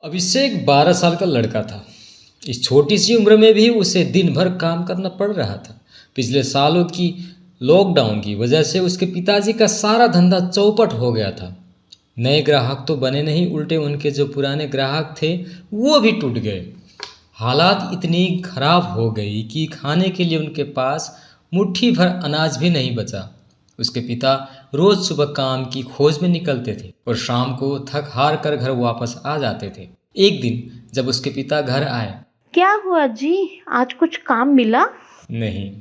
अभिषेक 12 साल का लड़का था। इस छोटी सी उम्र में भी उसे दिन भर काम करना पड़ रहा था। पिछले सालों की लॉकडाउन की वजह से उसके पिताजी का सारा धंधा चौपट हो गया था। नए ग्राहक तो बने नहीं, उल्टे उनके जो पुराने ग्राहक थे वो भी टूट गए। हालात इतनी खराब हो गई कि खाने के लिए उनके पास मुट्ठी भर अनाज भी नहीं बचा। उसके पिता रोज सुबह काम की खोज में निकलते थे और शाम को थक हार कर घर वापस आ जाते थे। एक दिन जब उसके पिता घर आए। क्या हुआ जी? आज कुछ काम मिला? नहीं,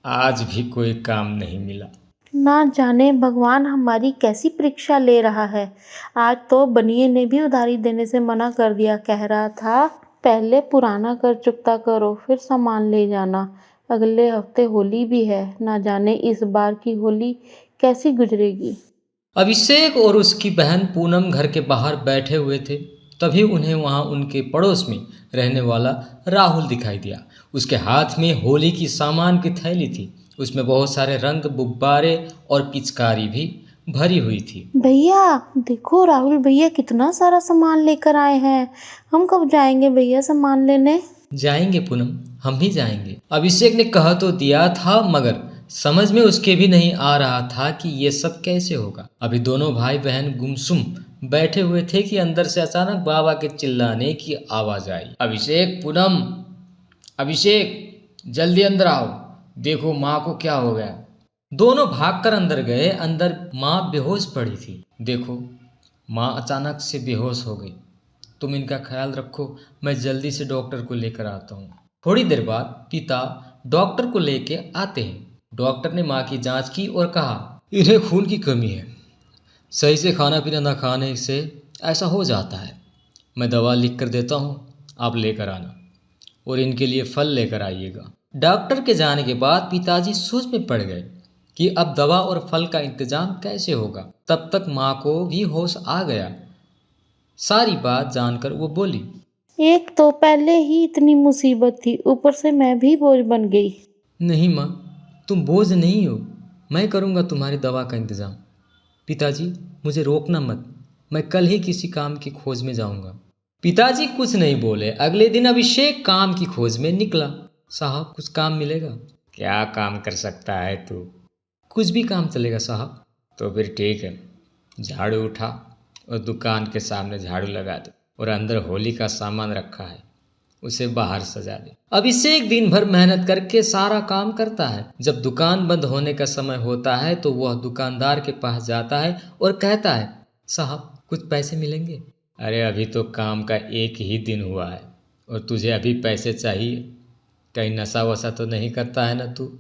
आज भी कोई काम नहीं मिला। ना जाने भगवान हमारी कैसी परीक्षा ले रहा है। आज तो बनिए ने भी उधारी देने से मना कर दिया। कह रहा था पहले पुराना कर चुकता करो फिर सामान ले जाना। अगले हफ्ते होली भी है, ना जाने इस बार की होली कैसी गुजरेगी। अभिषेक और उसकी बहन पूनम घर के बाहर बैठे हुए थे। तभी उन्हें वहां उनके पड़ोस में रहने वाला राहुल दिखाई दिया। उसके हाथ में होली की सामान की थैली थी। उसमें बहुत सारे रंग, गुब्बारे और पिचकारी भी भरी हुई थी। भैया देखो, राहुल भैया कितना सारा सामान लेकर आए हैं। हम कब जाएंगे भैया सामान लेने? जाएंगे पूनम, हम भी जाएंगे। अभिषेक ने कहा तो दिया था, मगर समझ में उसके भी नहीं आ रहा था कि ये सब कैसे होगा। अभी दोनों भाई बहन गुमसुम बैठे हुए थे कि अंदर से अचानक बाबा के चिल्लाने की आवाज आई। अभिषेक, पूनम, अभिषेक जल्दी अंदर आओ, देखो माँ को क्या हो गया। दोनों भागकर अंदर गए। अंदर माँ बेहोश पड़ी थी। देखो, माँ अचानक से बेहोश हो गई। तुम इनका ख्याल रखो, मैं जल्दी से डॉक्टर को लेकर आता हूँ। थोड़ी देर बाद पिता डॉक्टर को लेके आते हैं। डॉक्टर ने माँ की जांच की और कहा, इन्हें खून की कमी है, सही से खाना पीना न खाने से ऐसा हो जाता है। मैं दवा लिख कर देता हूँ, आप लेकर आना और इनके लिए फल लेकर आइएगा। डॉक्टर के जाने के बाद पिताजी सोच में पड़ गए कि अब दवा और फल का इंतजाम कैसे होगा। तब तक माँ को भी होश आ गया। सारी बात जानकर वो बोली, एक तो पहले ही इतनी मुसीबत थी, ऊपर से मैं भी बोझ बन गई। नहीं माँ, तुम बोझ नहीं हो, मैं करूँगा तुम्हारी दवा का इंतज़ाम। पिताजी, मुझे रोकना मत, मैं कल ही किसी काम की खोज में जाऊँगा। पिताजी कुछ नहीं बोले। अगले दिन अभिषेक काम की खोज में निकला। साहब, कुछ काम मिलेगा? क्या काम कर सकता है तू? कुछ भी काम चलेगा साहब। तो फिर ठीक है, झाड़ू उठा और दुकान के सामने झाड़ू लगा दे और अंदर होली का सामान रखा है, उसे बाहर सजा दे। अभिषेक दिन भर मेहनत करके सारा काम करता है। जब दुकान बंद होने का समय होता है तो वह दुकानदार के पास जाता है और कहता है, साहब कुछ पैसे मिलेंगे? अरे अभी तो काम का एक ही दिन हुआ है और तुझे अभी पैसे चाहिए? कहीं नशा वशा तो नहीं करता है ना तू?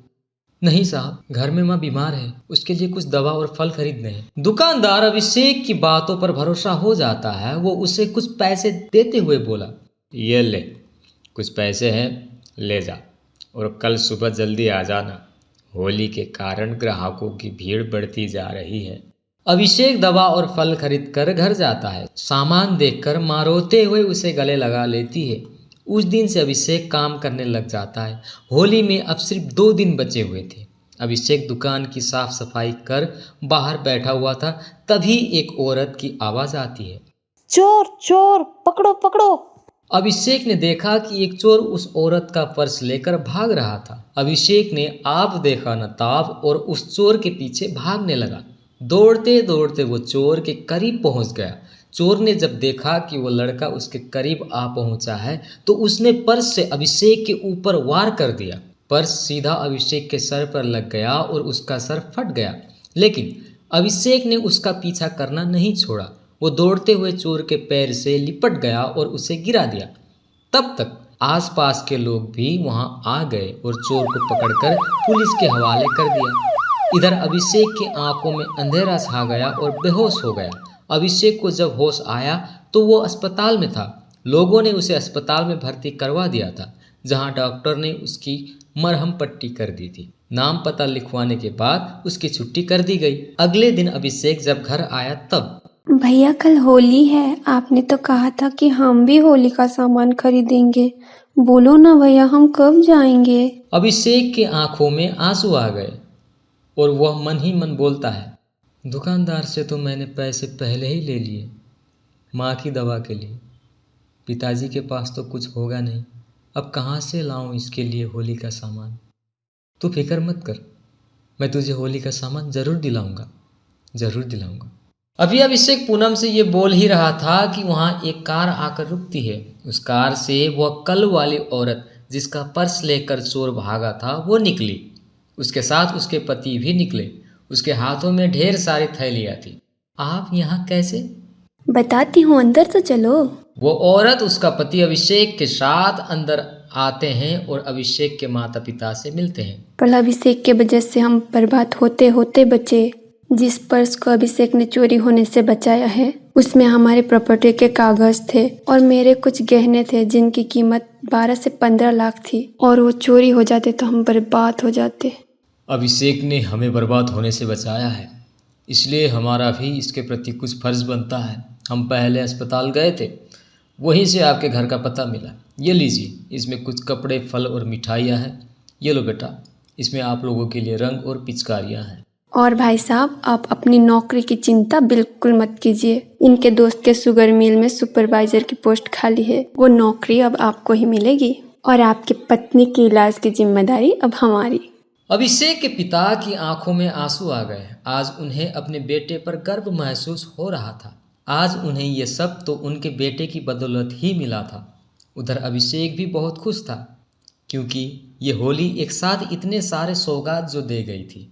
नहीं साहब, घर में माँ बीमार है, उसके लिए कुछ दवा और फल खरीदने हैं। दुकानदार अभिषेक की बातों पर भरोसा हो जाता है। वो उसे कुछ पैसे देते हुए बोला, ये ले, कुछ पैसे हैं, ले जा और कल सुबह जल्दी आ जाना। होली के कारण ग्राहकों की भीड़ बढ़ती जा रही है। अभिषेक दवा और फल खरीद कर घर जाता है। सामान देखकर माँ रोते हुए उसे गले लगा लेती है। उस दिन से अभिषेक काम करने लग जाता है। होली में अब सिर्फ 2 दिन बचे हुए थे। अभिषेक दुकान की साफ सफाई कर बाहर बैठा हुआ था। तभी एक औरत की आवाज आती है, चोर चोर, पकड़ो पकड़ो। अभिषेक ने देखा कि एक चोर उस औरत का पर्स लेकर भाग रहा था। अभिषेक ने आप देखा न ताब और उस चोर के पीछे भागने लगा। दौड़ते दौड़ते वो चोर के करीब पहुंच गया। चोर ने जब देखा कि वो लड़का उसके करीब आ पहुंचा है तो उसने पर्स से अभिषेक के ऊपर वार कर दिया। पर्स सीधा अभिषेक के सर पर लग गया और उसका सर फट गया। लेकिन अभिषेक ने उसका पीछा करना नहीं छोड़ा। वो दौड़ते हुए चोर के पैर से लिपट गया और उसे गिरा दिया। तब तक आसपास के लोग भी वहां आ गए और चोर को पकड़कर पुलिस के हवाले कर दिया। इधर अभिषेक की आंखों में अंधेरा छा गया और बेहोश हो गया। अभिषेक को जब होश आया तो वो अस्पताल में था। लोगों ने उसे अस्पताल में भर्ती करवा दिया था, जहां डॉक्टर ने उसकी मरहम पट्टी कर दी थी। नाम पता लिखवाने के बाद उसकी छुट्टी कर दी गई। अगले दिन अभिषेक जब घर आया तब, भैया कल होली है, आपने तो कहा था कि हम भी होली का सामान खरीदेंगे। बोलो ना भैया, हम कब जाएंगे? अभिषेक की आंखों में आंसू आ गए और वह मन ही मन बोलता है, दुकानदार से तो मैंने पैसे पहले ही ले लिए, माँ की दवा के लिए। पिताजी के पास तो कुछ होगा नहीं, अब कहाँ से लाऊं इसके लिए होली का सामान। तू फिक्र मत कर, मैं तुझे होली का सामान ज़रूर दिलाऊंगा, ज़रूर दिलाऊंगा। अभी अभिषेक पूनम से ये बोल ही रहा था कि वहाँ एक कार आकर रुकती है। उस कार से वह कल वाली औरत जिसका पर्स लेकर चोर भागा था वो निकली। उसके साथ उसके पति भी निकले। उसके हाथों में ढेर सारी थैलियाँ थी। आप यहाँ कैसे? बताती हूँ, अंदर तो चलो। वो औरत उसका पति अभिषेक के साथ अंदर आते हैं और अभिषेक के माता पिता से मिलते हैं। कल अभिषेक के वजह से हम बर्बाद होते होते बचे। जिस पर्स को अभिषेक ने चोरी होने से बचाया है उसमें हमारे प्रॉपर्टी के कागज थे और मेरे कुछ गहने थे जिनकी कीमत 12 से 15 लाख थी, और वो चोरी हो जाते तो हम बर्बाद हो जाते। अभिषेक ने हमें बर्बाद होने से बचाया है, इसलिए हमारा भी इसके प्रति कुछ फर्ज बनता है। हम पहले अस्पताल गए थे, वहीं से आपके घर का पता मिला। ये लीजिए, इसमें कुछ कपड़े, फल और मिठाइयाँ हैं। ये लो बेटा, इसमें आप लोगों के लिए रंग और पिचकारियाँ हैं। और भाई साहब, आप अपनी नौकरी की चिंता बिल्कुल मत कीजिए। इनके दोस्त के शुगर मिल में सुपरवाइजर की पोस्ट खाली है, वो नौकरी अब आपको ही मिलेगी और आपकी पत्नी के इलाज की जिम्मेदारी अब हमारी। अभिषेक के पिता की आंखों में आंसू आ गए। आज उन्हें अपने बेटे पर गर्व महसूस हो रहा था। आज उन्हें ये सब तो उनके बेटे की बदौलत ही मिला था। उधर अभिषेक भी बहुत खुश था, क्योंकि ये होली एक साथ इतने सारे सौगात जो दे गई थी।